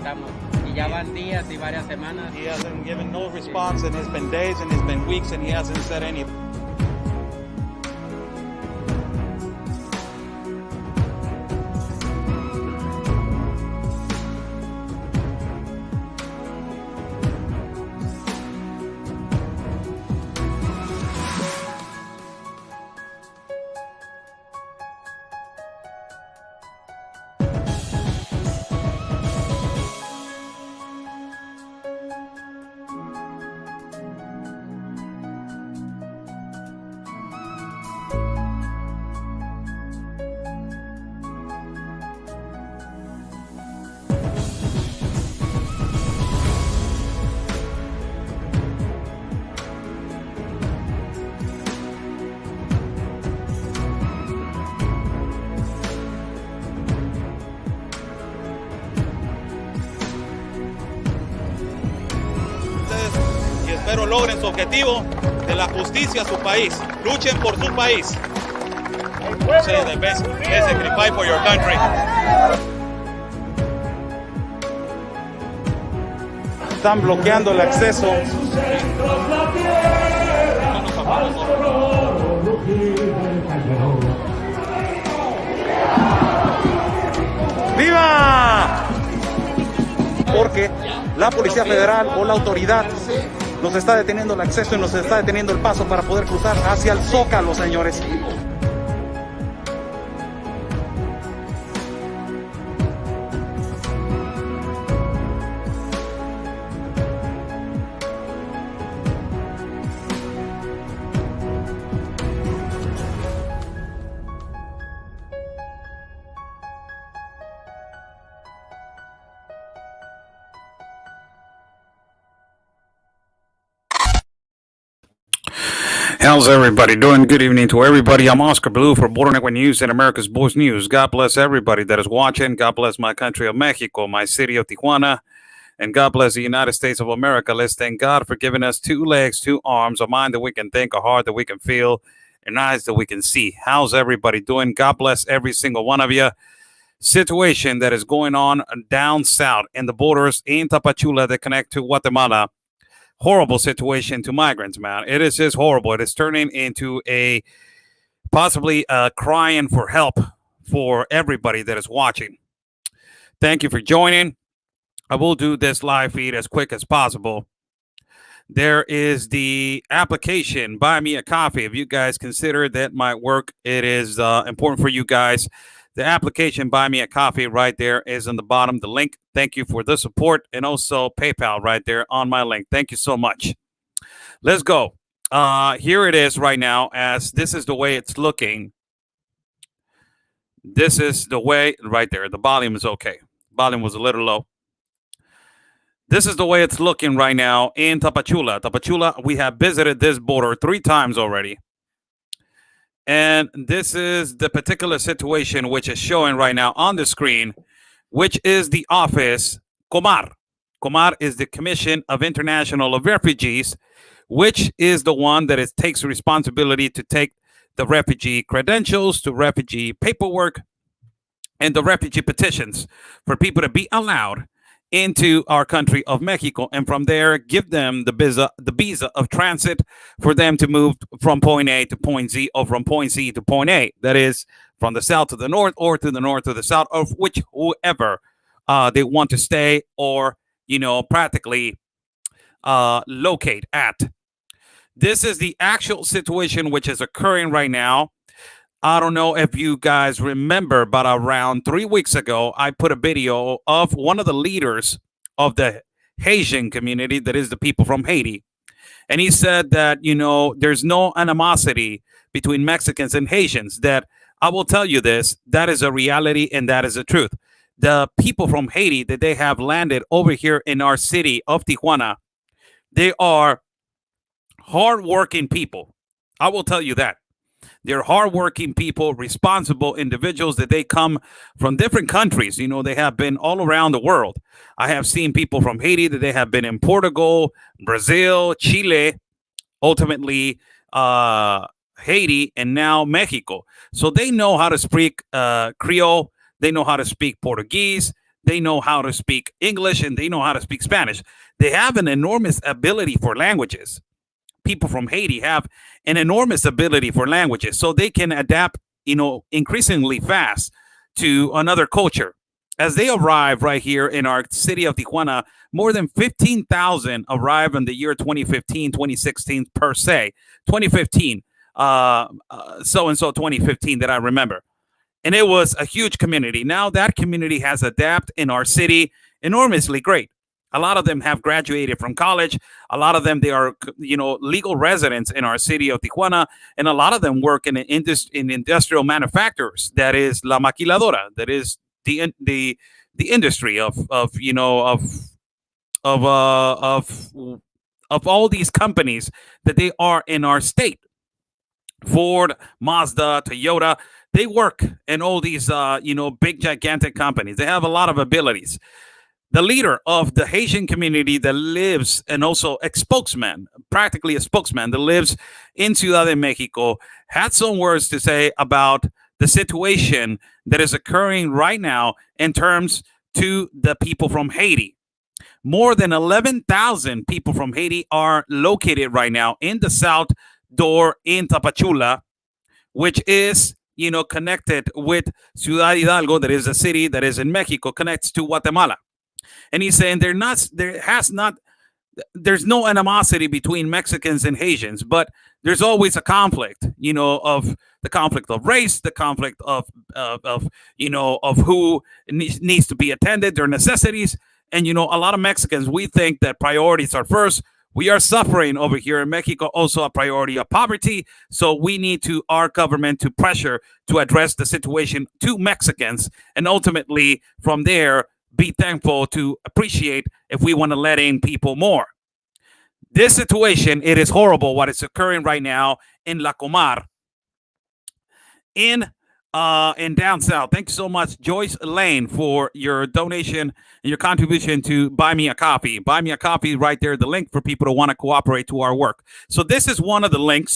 estamos. Y ya van días y varias semanas. He hasn't given no response, and it's been days and it's been weeks, and he hasn't said anything. Y espero logren su objetivo de la justicia a su país. Luchen por su país. Say the best sacrifice for your country. Están bloqueando el acceso. ¡Viva! Porque la Policía Federal o la autoridad nos está deteniendo el acceso y nos está deteniendo el paso para poder cruzar hacia el Zócalo, señores. How's everybody doing? Good evening to everybody. I'm Oscar Blue for Border Network News and America's Voice News. God bless everybody that is watching. God bless my country of Mexico, my city of Tijuana, and God bless the United States of America. Let's thank God for giving us 2 legs, 2 arms, a mind that we can think, a heart that we can feel, and eyes that we can see. How's everybody doing? God bless every single one of you. Situation that is going on down south in the borders in Tapachula that connect to Guatemala. Horrible situation to migrants, man. It is just horrible. It is turning into a possibly crying for help for everybody that is watching. Thank you for joining. I will do this live feed as quick as possible. There is the application, Buy Me a Coffee. If you guys consider that my work, it is important for you guys. The application, Buy Me a Coffee, right there is on the bottom, the link. Thank you for the support, and also PayPal right there on my link. Thank you so much. Let's go. Here it is right now, as this is the way it's looking. This is the way right there. The volume is okay. Volume was a little low. This is the way it's looking right now in Tapachula. Tapachula, we have visited this border 3 times already. And this is the particular situation which is showing right now on the screen, which is the office, Comar. Comar is the Commission of International of Refugees, which is the one that takes responsibility to take the refugee credentials, to refugee paperwork, and the refugee petitions for people to be allowed into our country of Mexico, and from there give them the visa of transit for them to move from point A to point Z, or from point Z to point A. That is from the south to the north, or to the north to the south, of which whoever they want to stay, or practically locate at. This is the actual situation which is occurring right now. I don't know if you guys remember, but around 3 weeks ago, I put a video of one of the leaders of the Haitian community, that is the people from Haiti. And he said that, there's no animosity between Mexicans and Haitians. That I will tell you this, that is a reality and that is the truth. The people from Haiti that they have landed over here in our city of Tijuana, they are hardworking people. I will tell you that. They're hardworking people, responsible individuals, that they come from different countries. They have been all around the world. I have seen people from Haiti that they have been in Portugal, Brazil, Chile, ultimately Haiti, and now Mexico. So they know how to speak Creole. They know how to speak Portuguese. they know how to speak English, and they know how to speak Spanish. They have an enormous ability for languages. People from Haiti have an enormous ability for languages, so they can adapt, increasingly fast to another culture. As they arrive right here in our city of Tijuana, more than 15,000 arrived in the year 2015, 2016 per se. 2015, so and so 2015 that I remember. And it was a huge community. Now that community has adapted in our city enormously great. A lot of them have graduated from college. A lot of them, they are, legal residents in our city of Tijuana, and a lot of them work in industrial manufacturers. That is la maquiladora. That is the industry of all these companies that they are in our state. Ford, Mazda, Toyota. They work in all these, big, gigantic companies. They have a lot of abilities. The leader of the Haitian community that lives, and also practically a spokesman that lives in Ciudad de Mexico, had some words to say about the situation that is occurring right now in terms to the people from Haiti. More than 11,000 people from Haiti are located right now in the south door in Tapachula, which is connected with Ciudad Hidalgo, that is a city that is in Mexico, connects to Guatemala. And he's saying there's no animosity between Mexicans and Haitians, but there's always a conflict, of the conflict of race, the conflict of who needs to be attended, their necessities. And, a lot of Mexicans, we think that priorities are first. We are suffering over here in Mexico, also a priority of poverty. So we need our government to pressure to address the situation to Mexicans. And ultimately, from there, be thankful to appreciate if we want to let in people more. This situation, it is horrible what is occurring right now in La Comar, in down south. Thanks so much, Joyce Lane, for your donation and your contribution to Buy Me a Coffee. Buy Me a Coffee right there, the link for people to want to cooperate to our work. So this is one of the link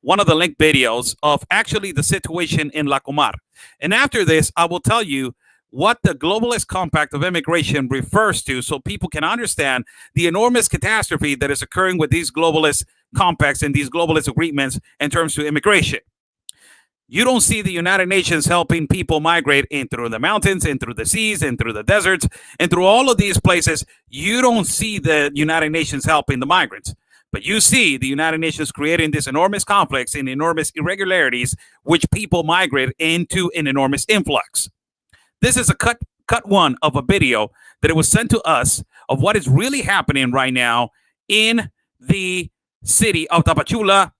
videos of actually the situation in La Comar. And after this, I will tell you what the Globalist Compact of Immigration refers to, so people can understand the enormous catastrophe that is occurring with these globalist compacts and these globalist agreements in terms of immigration. You don't see the United Nations helping people migrate in through the mountains, in through the seas, in through the deserts, and through all of these places. You don't see the United Nations helping the migrants. But you see the United Nations creating this enormous conflicts and enormous irregularities, which people migrate into an enormous influx. This is a cut one of a video that it was sent to us of what is really happening right now in the city of Tapachula.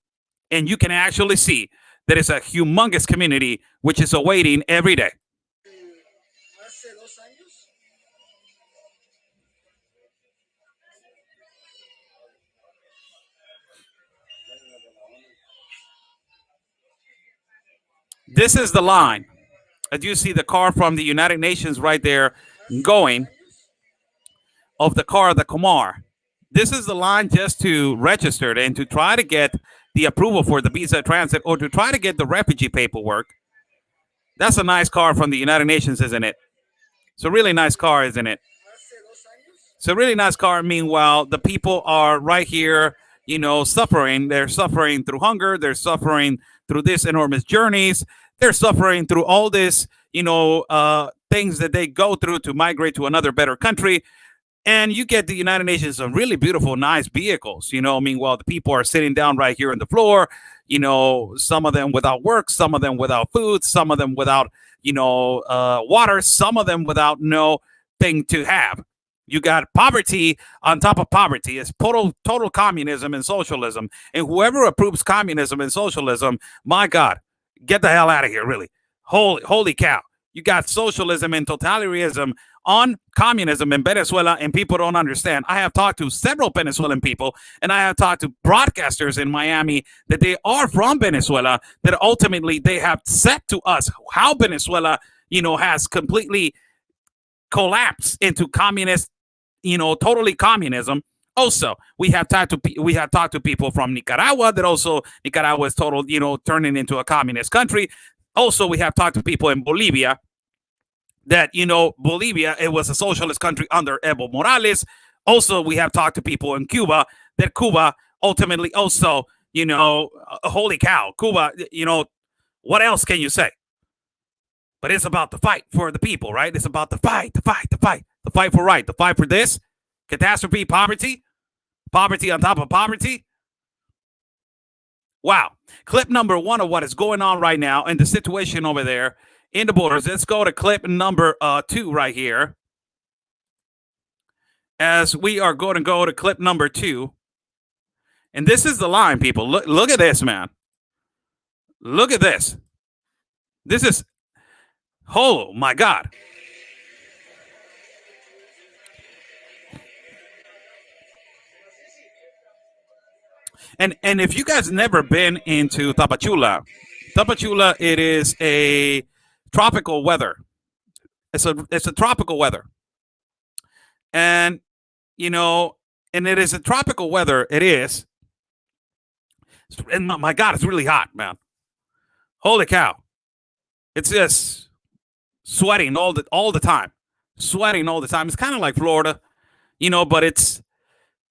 And you can actually see that it's a humongous community which is awaiting every day. This is the line. As you see the car from the United Nations right there going, of the car, the Comar. This is the line just to register and to try to get the approval for the visa transit, or to try to get the refugee paperwork. That's a nice car from the United Nations, isn't it? It's a really nice car, isn't it? It's a really nice car. Meanwhile, the people are right here, suffering. They're suffering through hunger. They're suffering through these enormous journeys. They're suffering through all this, things that they go through to migrate to another better country. And you get the United Nations some really beautiful, nice vehicles, Meanwhile, the people are sitting down right here on the floor, some of them without work, some of them without food, some of them without, water, some of them without no thing to have. You got poverty on top of poverty. It's total communism and socialism. And whoever approves communism and socialism, my God, get the hell out of here, really. Holy cow. You got socialism and totalitarianism on communism in Venezuela, and people don't understand. I have talked to several Venezuelan people, and I have talked to broadcasters in Miami that they are from Venezuela, that ultimately they have said to us how Venezuela, has completely collapsed into communist, totally communism. Also, we have talked to people from Nicaragua that also Nicaragua is turning into a communist country. Also, we have talked to people in Bolivia that, Bolivia, it was a socialist country under Evo Morales. Also, we have talked to people in Cuba that Cuba ultimately also, holy cow, Cuba, what else can you say? But it's about the fight for the people, right? It's about the fight for right, the fight for this, catastrophe, poverty on top of poverty. Wow. Clip number 1 of what is going on right now and the situation over there in the borders. Let's go to clip number 2 right here. As we are going to go to clip number 2. And this is the line, people. Look at this, man. Look at this. This is, oh my God. And if you guys never been into Tapachula, it is a tropical weather. It's a tropical weather. And and it is a tropical weather. It is. And my God, it's really hot, man. Holy cow. It's just sweating all the time. Sweating all the time. It's kind of like Florida, but it's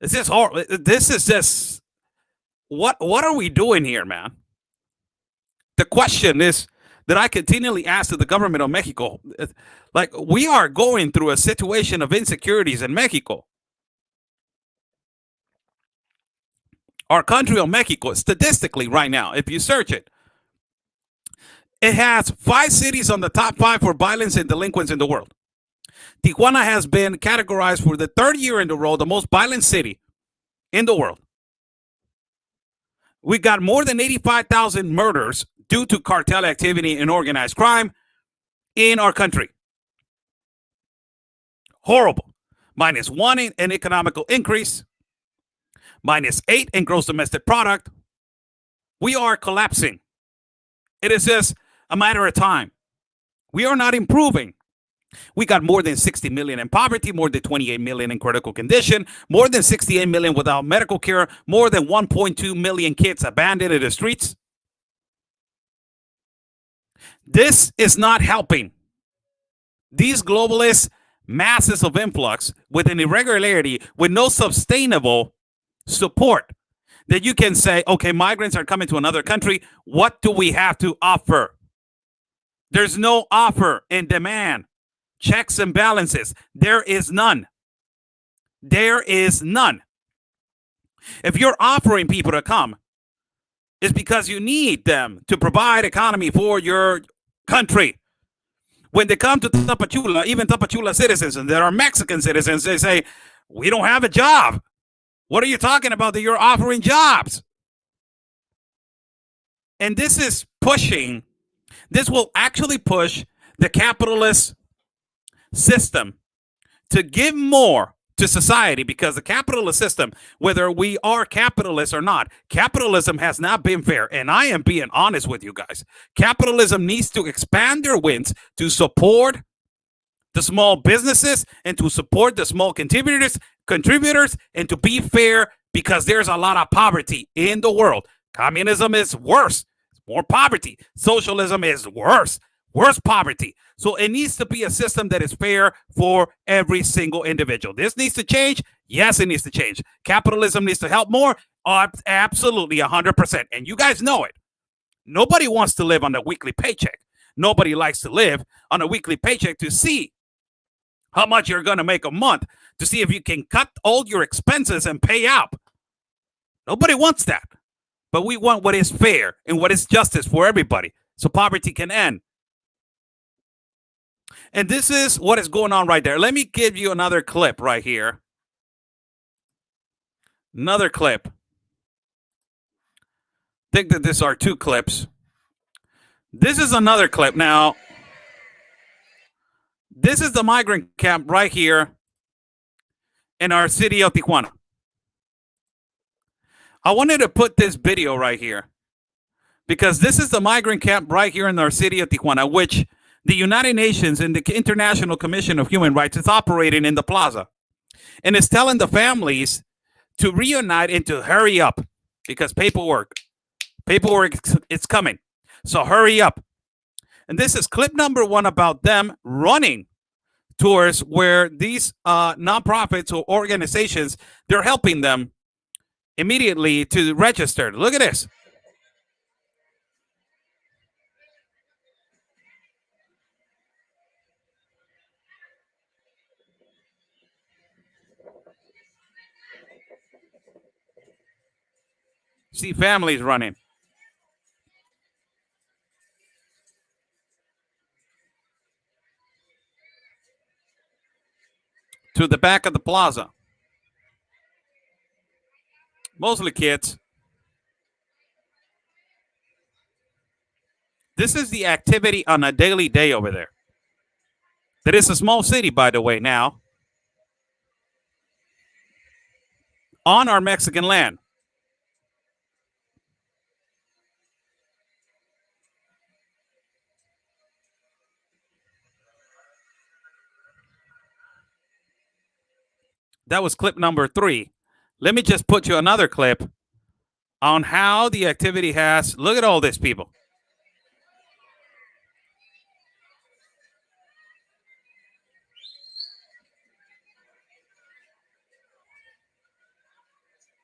just horrible. This is just, what are we doing here, man? The question is that I continually ask to the government of Mexico, like, we are going through a situation of insecurities in Mexico. Our country of Mexico, statistically right now, if you search it, it has 5 cities on the top 5 for violence and delinquents in the world. Tijuana has been categorized for the 3rd year in a row the most violent city in the world. We got more than 85,000 murders due to cartel activity and organized crime in our country. Horrible. -1 in economical increase. -8 in gross domestic product. We are collapsing. It is just a matter of time. We are not improving. We got more than 60 million in poverty, more than 28 million in critical condition, more than 68 million without medical care, more than 1.2 million kids abandoned in the streets. This is not helping. These globalist masses of influx with an irregularity, with no sustainable support, that you can say, okay, migrants are coming to another country. What do we have to offer? There's no offer and demand. Checks and balances. There is none. There is none. If you're offering people to come, it's because you need them to provide economy for your country. When they come to Tapachula, even Tapachula citizens, and there are Mexican citizens, they say, we don't have a job. What are you talking about that you're offering jobs? And this is pushing, this will actually push the capitalist system to give more to society, because the capitalist system, whether we are capitalists or not, capitalism has not been fair. And I am being honest with you guys. Capitalism needs to expand their wings to support the small businesses and to support the small contributors and to be fair, because there's a lot of poverty in the world. Communism is worse. It's more poverty. Socialism is worse poverty. So it needs to be a system that is fair for every single individual. This needs to change. Yes, it needs to change. Capitalism needs to help more. Absolutely, 100%. And you guys know it. Nobody wants to live on a weekly paycheck. Nobody likes to live on a weekly paycheck to see how much you're going to make a month, to see if you can cut all your expenses and pay up. Nobody wants that. But we want what is fair and what is justice for everybody, so poverty can end. And this is what is going on right there. Let me give you another clip right here. Another clip. I think that these are 2 clips. This is another clip. Now, this is the migrant camp right here in our city of Tijuana. I wanted to put this video right here because this is the migrant camp right here in our city of Tijuana, which the United Nations and the International Commission of Human Rights is operating in the plaza. And it's telling the families to reunite and to hurry up, because paperwork is coming. So hurry up. And this is clip number 1 about them running tours where these nonprofits or organizations, they're helping them immediately to register. Look at this. See families running to the back of the plaza. Mostly kids. This is the activity on a daily day over there. That is a small city, by the way, now on our Mexican land. That was clip number 3. Let me just put you another clip on how the activity has. Look at all these people.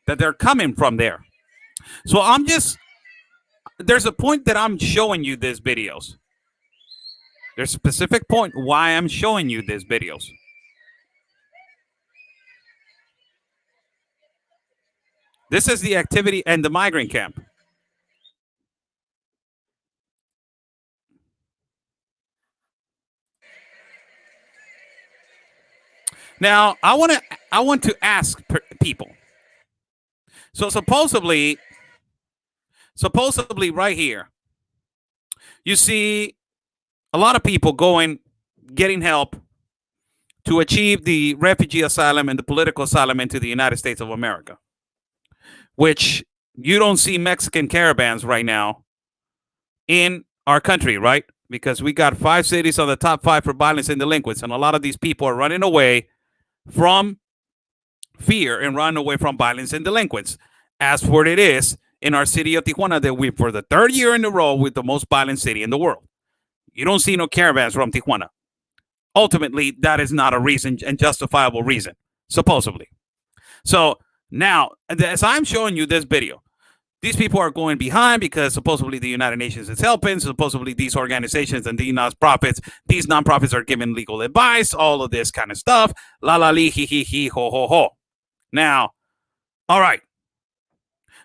That they're coming from there. So there's a point that I'm showing you these videos. There's a specific point why I'm showing you these videos. This is the activity in the migrant camp. Now, I want to ask people. So supposedly right here, you see a lot of people getting help to achieve the refugee asylum and the political asylum into the United States of America, which you don't see Mexican caravans right now in our country, right? Because we got 5 cities on the top 5 for violence and delinquents, and a lot of these people are running away from fear and running away from violence and delinquents. As for it is in our city of Tijuana, that we, for the 3rd year in a row, with the most violent city in the world. You don't see no caravans from Tijuana. Ultimately, that is not a reason and justifiable reason, supposedly. So now, as I'm showing you this video, these people are going behind because supposedly the United Nations is helping. Supposedly these organizations and these nonprofits are giving legal advice, all of this kind of stuff. La la li, he, ho, ho, ho. Now, all right.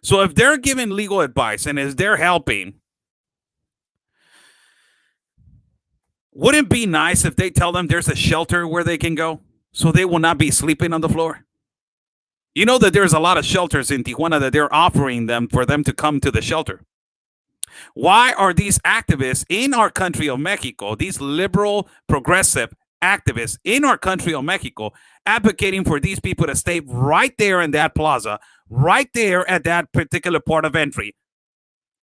So if they're giving legal advice and as they're helping, wouldn't it be nice if they tell them there's a shelter where they can go so they will not be sleeping on the floor? You know that there's a lot of shelters in Tijuana that they're offering them for them to come to the shelter. Why are these activists in our country of Mexico, these liberal, progressive activists in our country of Mexico, advocating for these people to stay right there in that plaza, right there at that particular port of entry,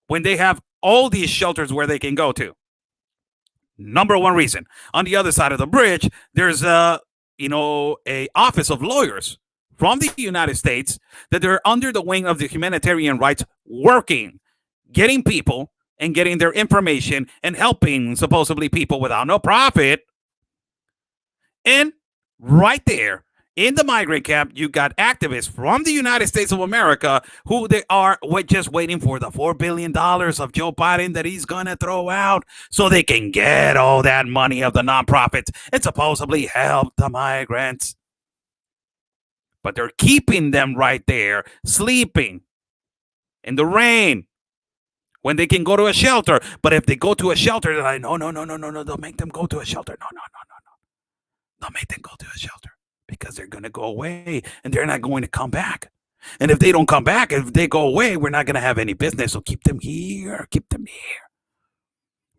when they have all these shelters where they can go to? Number one reason. On the other side of the bridge, there's a office of lawyers from the United States that they're under the wing of the humanitarian rights, working, getting people and getting their information and helping supposedly people without no profit. And right there in the migrant camp, you got activists from the United States of America who they are just waiting for the $4 billion of Joe Biden that he's going to throw out so they can get all that money of the nonprofits and supposedly help the migrants. But they're keeping them right there, sleeping in the rain when they can go to a shelter. But if they go to a shelter, they're like, no, don't make them go to a shelter. No. Don't make them go to a shelter because they're going to go away and they're not going to come back. And if they don't come back, if they go away, we're not going to have any business. So keep them here.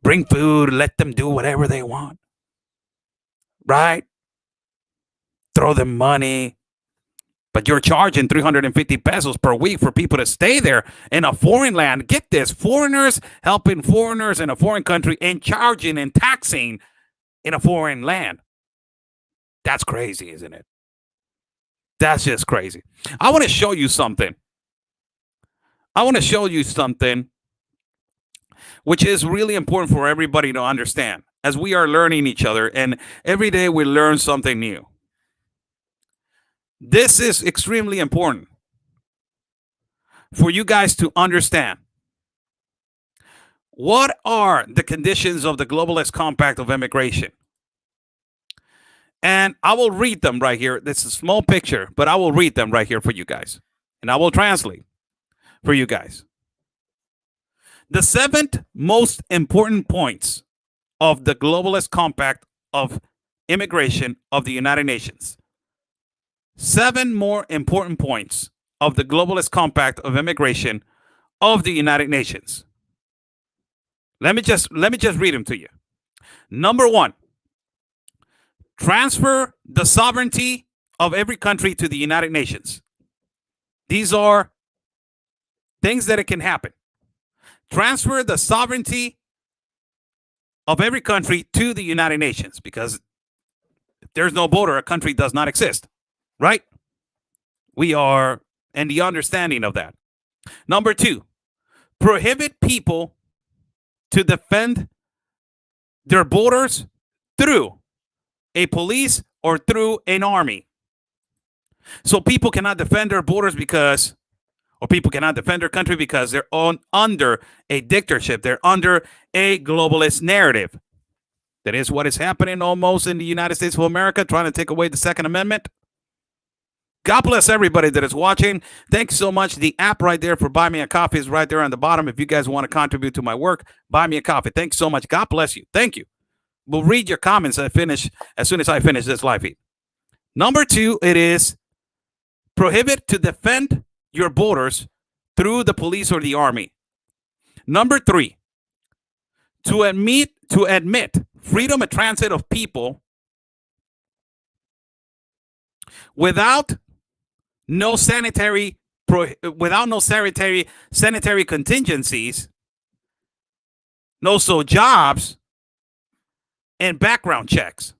Bring food, let them do whatever they want. Right? Throw them money. But you're charging 350 pesos per week for people to stay there in a foreign land. Get this, foreigners helping foreigners in a foreign country and charging and taxing in a foreign land. That's crazy, isn't it? That's just crazy. I want to show you something. which is really important for everybody to understand as we are learning each other, and every day we learn something new. This is extremely important for you guys to understand. What are the conditions of the Globalist Compact of Immigration? And I will read them right here. This is a small picture, but I will read them right here for you guys. And I will translate for you guys. The 7 most important points of the Globalist Compact of Immigration of the United Nations. 7 more important points of the Globalist Compact of Immigration of the United Nations. Let me just read them to you. Number 1, transfer the sovereignty of every country to the United Nations. These are things that it can happen. Transfer the sovereignty of every country to the United Nations, because if there's no border, a country does not exist, right? We are in the understanding of that. Number 2, prohibit people to defend their borders through a police or through an army. So people cannot defend their borders or people cannot defend their country because they're under a dictatorship. They're under a globalist narrative. That is what is happening almost in the United States of America, trying to take away the Second Amendment. God bless everybody that is watching. Thank you so much. The app right there for Buy Me a Coffee is right there on the bottom. If you guys want to contribute to my work, buy me a coffee. Thank you so much. God bless you. Thank you. We'll read your comments as soon as I finish this live feed. Number 2, it is prohibit to defend your borders through the police or the army. Number 3, to admit freedom of transit of people without no sanitary contingencies, no jobs, and background checks.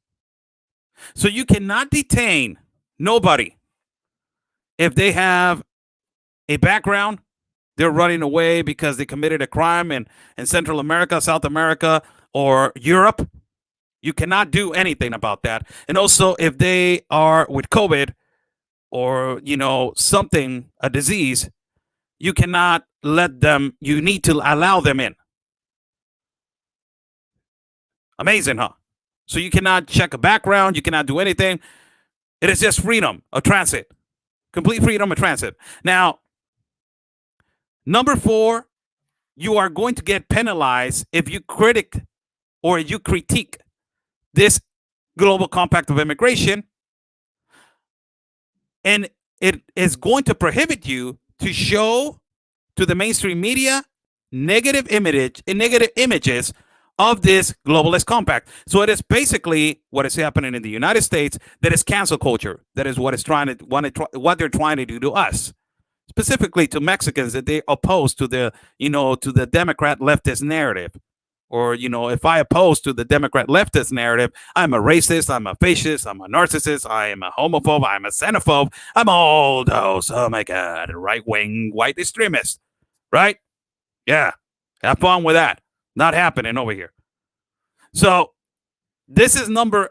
So you cannot detain nobody if they have a background, they're running away because they committed a crime in Central America, South America, or Europe. You cannot do anything about that. And also, if they are with COVID or, something, a disease, you cannot let them, you need to allow them in. Amazing, huh? So you cannot check a background. You cannot do anything. It is just freedom of transit. Complete freedom of transit. Now, number 4, you are going to get penalized if you critique this global compact of immigration, and it is going to prohibit you to show to the mainstream media negative images of this globalist compact. So it is basically what is happening in the United States. That is cancel culture. That is what what they're trying to do to us, specifically to Mexicans, that they oppose to the Democrat leftist narrative. Or, if I oppose to the Democrat leftist narrative, I'm a racist, I'm a fascist, I'm a narcissist, I am a homophobe, I'm a xenophobe, I'm all those, oh my God, right-wing white extremists, right? Yeah, have fun with that. Not happening over here. So this is number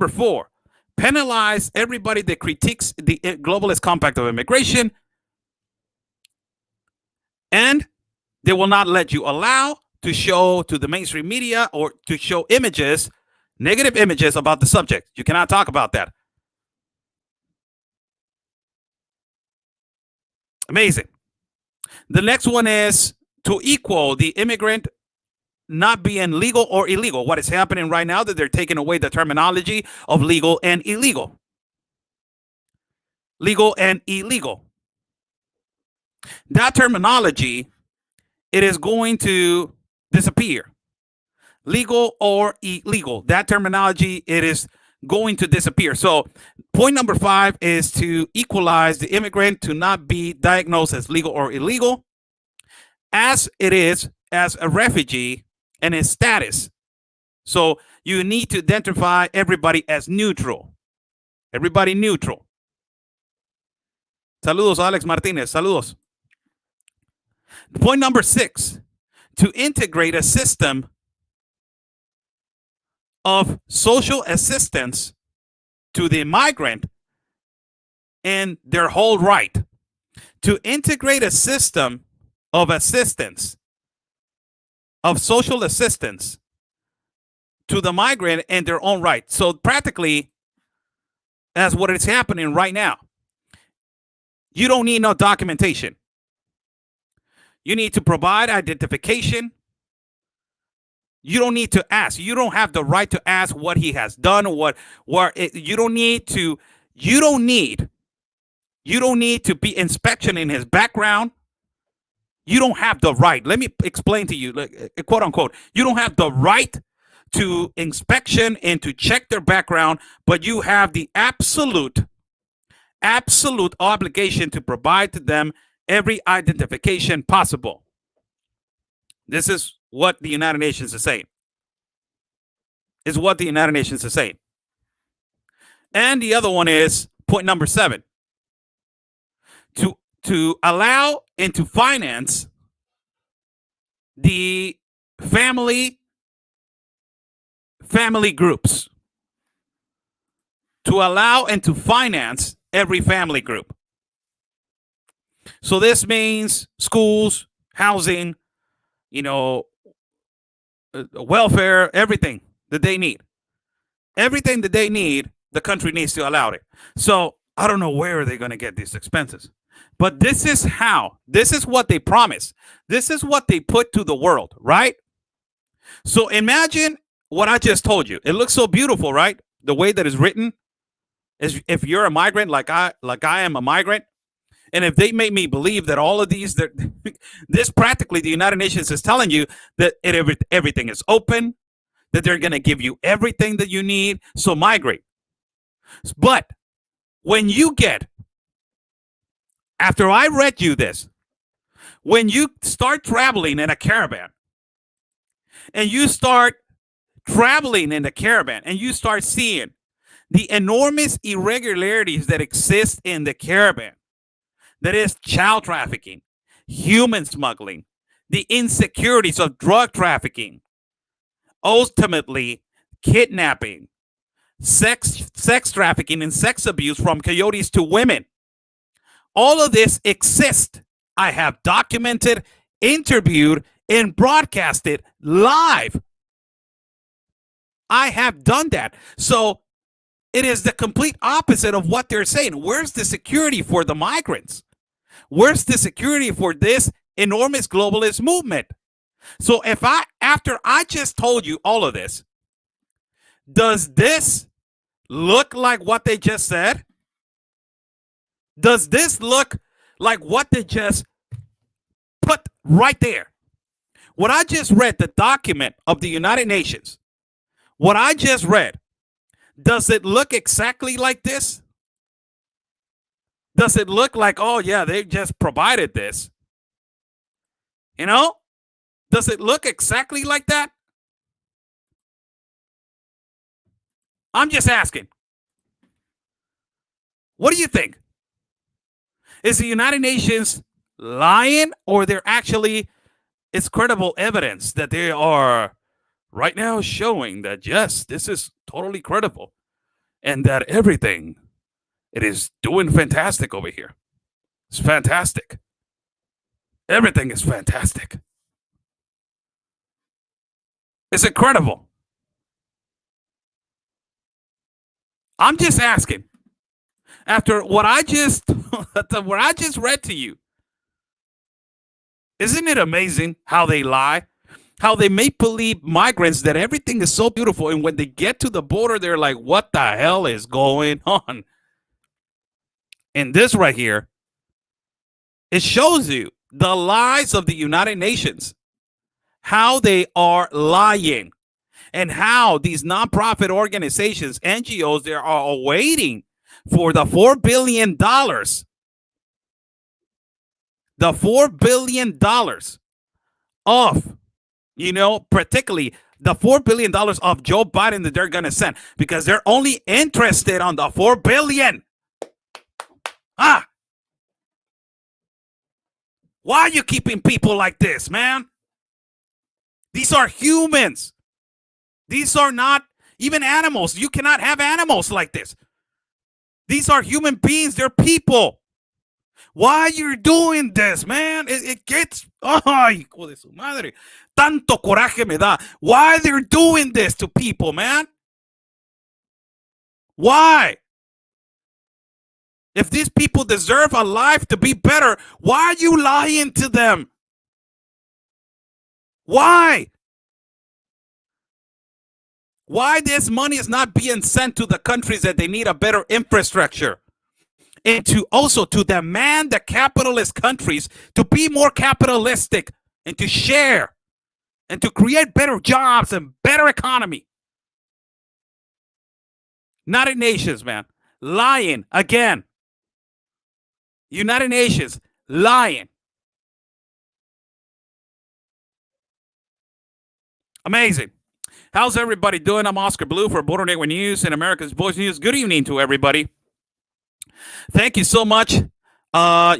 4. Penalize everybody that critiques the globalist compact of immigration, and they will not let you allow to show to the mainstream media or to show negative images about the subject. You cannot talk about that. Amazing. The next one is to equal the immigrant not being legal or illegal. What is happening right now that they're taking away the terminology of legal and illegal. Legal and illegal. That terminology, it is going to disappear. Legal or illegal. That terminology, it is going to disappear. So point number 5 is to equalize the immigrant to not be diagnosed as legal or illegal, as it is as a refugee and his status. So you need to identify everybody as neutral. Everybody neutral. Saludos, Alex Martinez. Saludos. Point number 6. to integrate a system of social assistance to the migrant in their whole right, to integrate a system of assistance, of social assistance to the migrant in their own right. So practically, that's what is happening right now. You don't need no documentation. You need to provide identification. You don't need to ask. You don't have the right to ask what he has done, you don't need to be inspection in his background. You don't have the right. Let me explain to you, quote unquote. You don't have the right to inspection and to check their background, but you have the absolute obligation to provide to them every identification possible. This is what the United Nations is saying. Is what the United Nations is saying. And the other one is point number 7. To allow and to finance the family groups. To allow and to finance every family group. So this means schools, housing, welfare, everything that they need. Everything that they need, the country needs to allow it. So I don't know where they're going to get these expenses. But this is what they promise. This is what they put to the world, right? So imagine what I just told you. It looks so beautiful, right? The way that it's written is, if you're a migrant, like I am a migrant, and if they make me believe that all of these, this practically the United Nations is telling you that everything is open, that they're going to give you everything that you need. So migrate. But when you get, after I read you this, when you start traveling in a caravan, and you start traveling in the caravan, and you start seeing the enormous irregularities that exist in the caravan, that is child trafficking, human smuggling, the insecurities of drug trafficking, ultimately kidnapping, sex trafficking, and sex abuse from coyotes to women. All of this exists. I have documented, interviewed, and broadcasted live. I have done that. So it is the complete opposite of what they're saying. Where's the security for the migrants? Where's the security for this enormous globalist movement? So after I just told you all of this, does this look like what they just said? Does this look like what they just put right there? What I just read, the document of the United Nations, what I just read, does it look exactly like this? Does it look like, oh yeah, they just provided this? Does it look exactly like that? I'm just asking. What do you think? Is the United Nations lying, or it's credible evidence that they are right now showing that, yes, this is totally credible, and that everything, it is doing fantastic over here. It's fantastic. Everything is fantastic. It's incredible. I'm just asking. After what I just read to you, isn't it amazing how they lie? How they make believe migrants that everything is so beautiful, and when they get to the border, they're like, what the hell is going on? And this right here, it shows you the lies of the United Nations, how they are lying, and how these nonprofit organizations, NGOs, they are waiting for the $4 billion. The $4 billion of, particularly the $4 billion of Joe Biden that they're going to send, because they're only interested on the $4 billion. Why are you keeping people like this, man? These are humans. These are not even animals. You cannot have animals like this. These are human beings. They're people. Why you're doing this, man? It gets, ay, hijo de su madre. Tanto coraje me da. Why they're doing this to people, man? Why? If these people deserve a life to be better, why are you lying to them? Why? Why this money is not being sent to the countries that they need a better infrastructure? And to also to demand the capitalist countries to be more capitalistic and to share and to create better jobs and better economy. United Nations, man, lying again. United Nations, lying. Amazing. How's everybody doing? I'm Oscar Blue for Border Network News and America's Voice News. Good evening to everybody. Thank you so much. Buy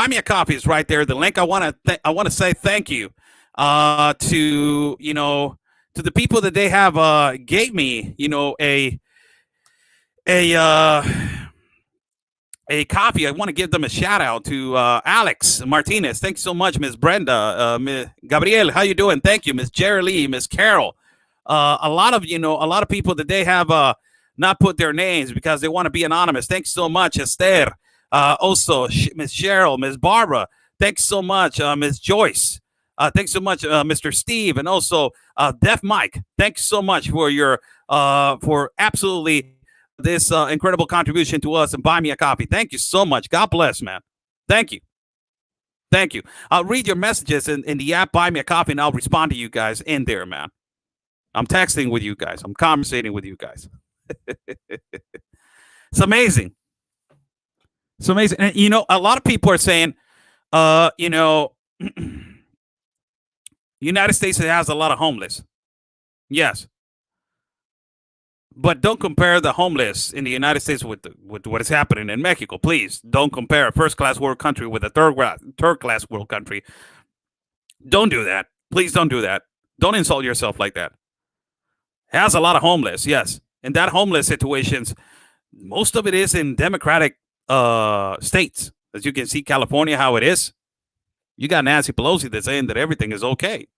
me a coffee is right there. The link. I want to say thank you to the people that they have gave me a coffee. I want to give them a shout out to Alex Martinez. Thanks so much, Miss Brenda, Ms. Gabrielle. How you doing? Thank you, Miss Jerry Lee, Miss Carol. A lot of people that they have not put their names because they want to be anonymous. Thanks so much, Esther. Also, Miss Cheryl, Miss Barbara. Thanks so much, Miss Joyce. Thanks so much, Mr. Steve, and also Deaf Mike. Thanks so much for your for absolutely this incredible contribution to us and buy me a coffee. Thank you so much. God bless, man. Thank you. Thank you. I'll read your messages in the app, buy me a coffee, and I'll respond to you guys in there, man. I'm texting with you guys. I'm conversating with you guys. It's amazing. It's amazing. And, a lot of people are saying, United States has a lot of homeless. Yes. But don't compare the homeless in the United States with what is happening in Mexico. Please don't compare a first-class world country with a third-class world country. Don't do that. Please don't do that. Don't insult yourself like that. Has a lot of homeless, yes. And that homeless situations, most of it is in Democratic states. As you can see, California, how it is. You got Nancy Pelosi that's saying that everything is okay.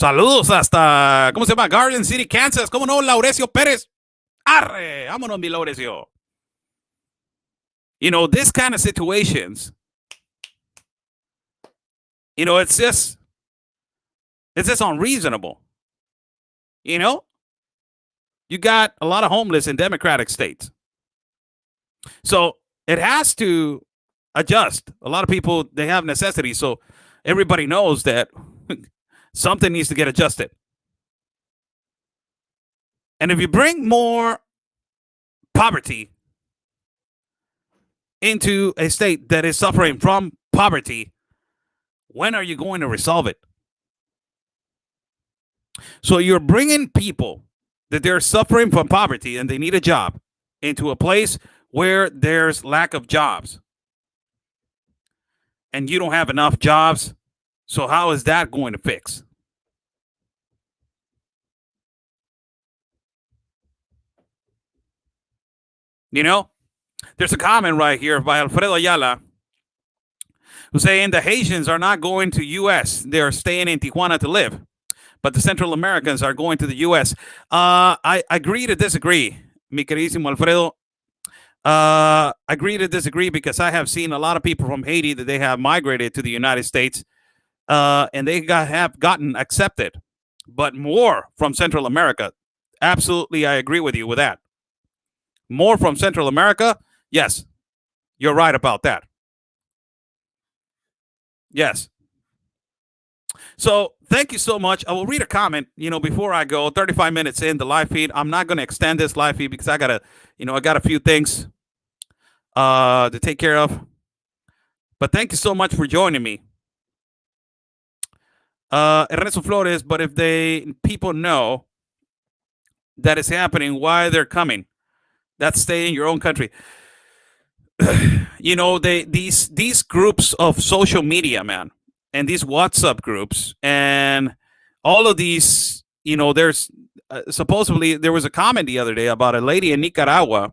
Saludos hasta, ¿cómo se llama? Garden City, Kansas. ¿Cómo no? Laurecio Pérez. Arre, vámonos, mi Laurecio. This kind of situations, it's just unreasonable. You got a lot of homeless in Democratic states. So it has to adjust. A lot of people, they have necessities. So everybody knows that something needs to get adjusted. And if you bring more poverty into a state that is suffering from poverty, when are you going to resolve it? So you're bringing people that they're suffering from poverty and they need a job into a place where there's lack of jobs. And you don't have enough jobs. So how is that going to fix? There's a comment right here by Alfredo Ayala who's saying the Haitians are not going to U.S. They're staying in Tijuana to live. But the Central Americans are going to the U.S. I agree to disagree, mi queridísimo Alfredo. Agree to disagree because I have seen a lot of people from Haiti that they have migrated to the United States and they have gotten accepted. But more from Central America. Absolutely, I agree with you with that. More from Central America. Yes, you're right about that. Yes. So thank you so much. I will read a comment, before I go. 35 minutes in the live feed. I'm not going to extend this live feed because I got a few things to take care of. But thank you so much for joining me. Ernesto Flores, but if people know that it's happening, why they're coming? That's stay in your own country. These groups of social media, man, and these WhatsApp groups and all of these, there's supposedly there was a comment the other day about a lady in Nicaragua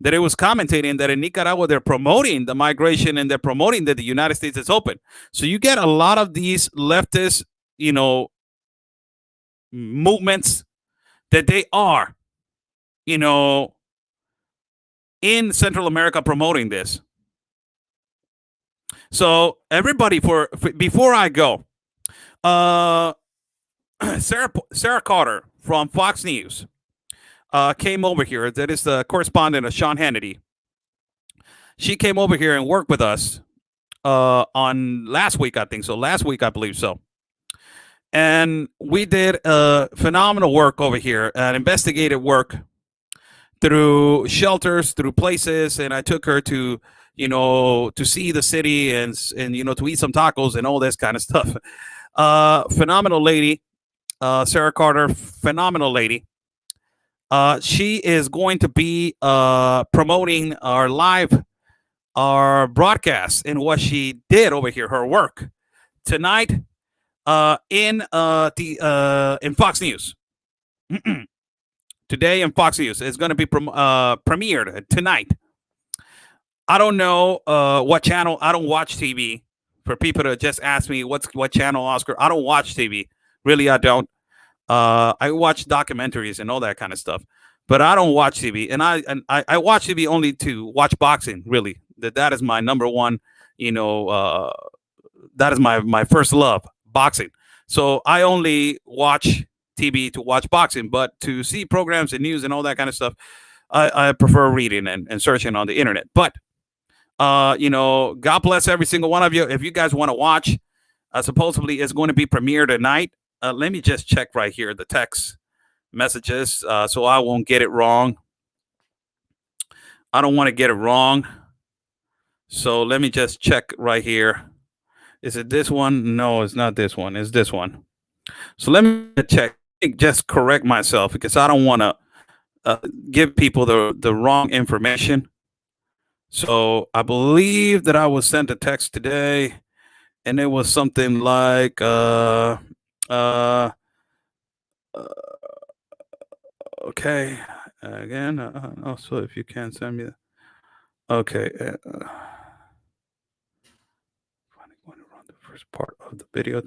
that it was commentating that in Nicaragua they're promoting the migration and they're promoting that the United States is open. So you get a lot of these leftist, movements that they are, in Central America promoting this. So everybody, before I go, Sarah Carter from Fox News came over here. That is the correspondent of Sean Hannity. She came over here and worked with us on last week, I think so. Last week, I believe so. And we did phenomenal work over here, investigative work through shelters, through places, and I took her to, to see the city and to eat some tacos and all this kind of stuff. Phenomenal lady, Sarah Carter, phenomenal lady. She is going to be promoting our broadcast and what she did over here, her work tonight in Fox News. Today in Fox News. It's going to be premiered tonight. I don't know what channel. I don't watch TV. For people to just ask me what channel, Oscar, I don't watch TV. Really, I don't. I watch documentaries and all that kind of stuff, but I don't watch TV. And I watch TV only to watch boxing. Really, that is my number one. That is my first love, boxing. So I only watch TV to watch boxing, but to see programs and news and all that kind of stuff, I prefer reading and searching on the internet. But God bless every single one of you. If you guys want to watch, supposedly it's going to be premiered tonight. Let me just check right here the text messages so I won't get it wrong. I don't want to get it wrong. So let me just check right here. Is it this one? No, it's not this one. It's this one. So let me check. Just correct myself because I don't want to give people the wrong information. So I believe that I was sent a text today, and it was something like okay. Again, also if you can send me okay. The first part of the video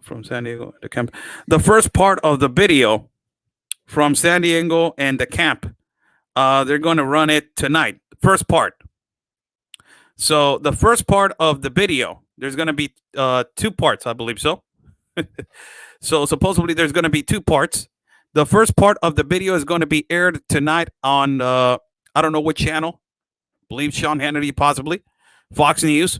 from San Diego the camp. The first part of the video from San Diego and the camp. They're going to run it tonight. First part. So the first part of the video, there's going to be 2 parts, I believe so. So supposedly there's going to be 2 parts. The first part of the video is going to be aired tonight on, I don't know what channel. I believe Sean Hannity, possibly. Fox News.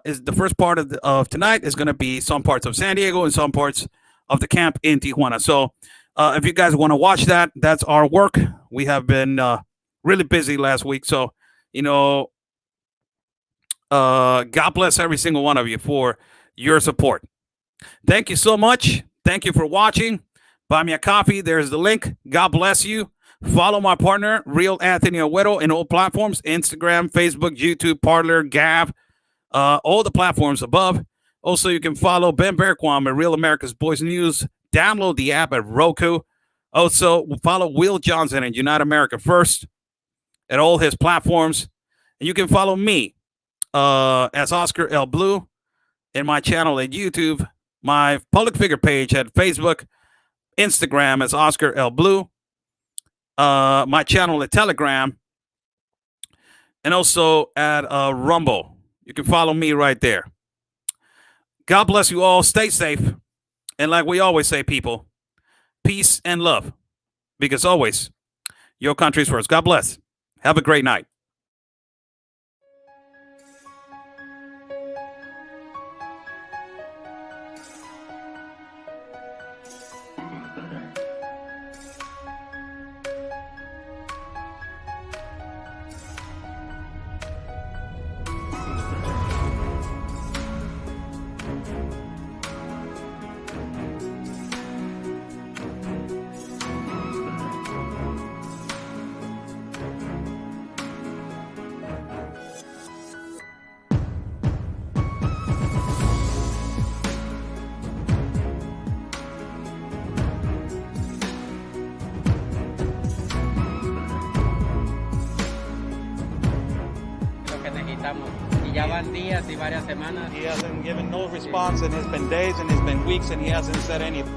Is the first part of tonight is going to be some parts of San Diego and some parts of the camp in Tijuana. So if you guys want to watch that, that's our work. We have been really busy last week. So, God bless every single one of you for your support. Thank you so much. Thank you for watching. Buy me a coffee. There's the link. God bless you. Follow my partner, Real Anthony Agüero, in all platforms: Instagram, Facebook, YouTube, Parler, Gav, all the platforms above. Also, you can follow Ben Berquam at Real America's Boys News. Download the app at Roku. Also, follow Will Johnson and Unite America First at all his platforms. And you can follow me as Oscar L. Blue in my channel at YouTube, my public figure page at Facebook, Instagram as Oscar L. Blue, my channel at Telegram, and also at Rumble. You can follow me right there. God bless you all. Stay safe. And like we always say, people, peace and love. Because always, your country's first. God bless. Have a great night. estamos. Y ya van días y varias semanas. He hasn't given no response, and it's been days, and it's been weeks, and he hasn't said anything.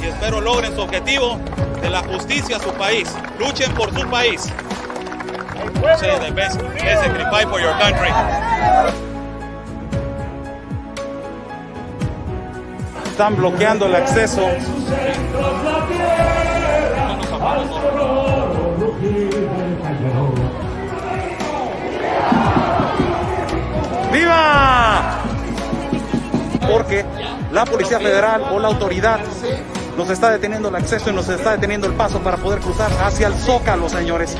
Y espero logren su objetivo de la justicia a su país. Luchen por su país. Say the best, sacrifice for your country. Están bloqueando el acceso. ¡Viva! Porque la Policía Federal o la autoridad nos está deteniendo el acceso y nos está deteniendo el paso para poder cruzar hacia el Zócalo, señores.